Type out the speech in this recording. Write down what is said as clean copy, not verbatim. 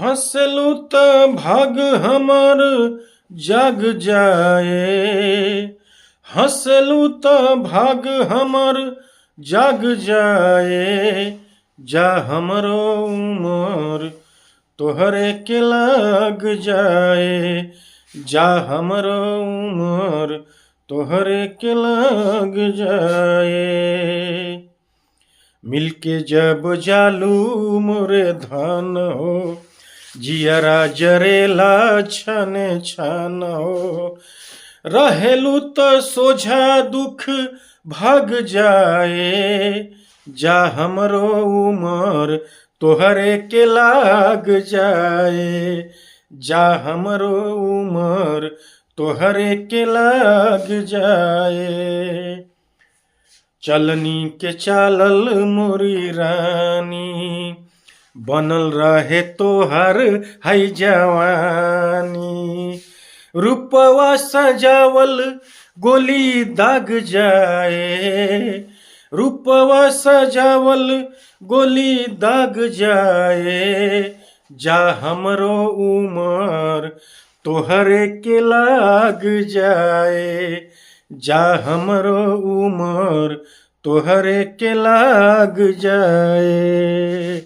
हंसलू त भाग हमर जाग जाए। हंसलू त भाग हमर जाग जाए। जा हमरो उमर तोहरे के लाग जाए। जा हमरो उमर तोहरे के लाग जाए। मिलके जब जालू मोरे धन हो, जियरा जरेला छने छन हो। रहेलू त सोझा दुख भाग जाए। जा हमरो उमर तोहरे के लाग जाए। जा हमरो उमर तोहरे के लाग जाए। चलनी के चालल मोरी रानी, बनल रहे तोहर है जवानी। रूपवा सजावल गोली दाग जाए। रूपवा सजावल गोली दाग जाए। जा हमरो उमर तोहरे के लाग जाए। जा हमरो उमर तोहरे के लाग जाए।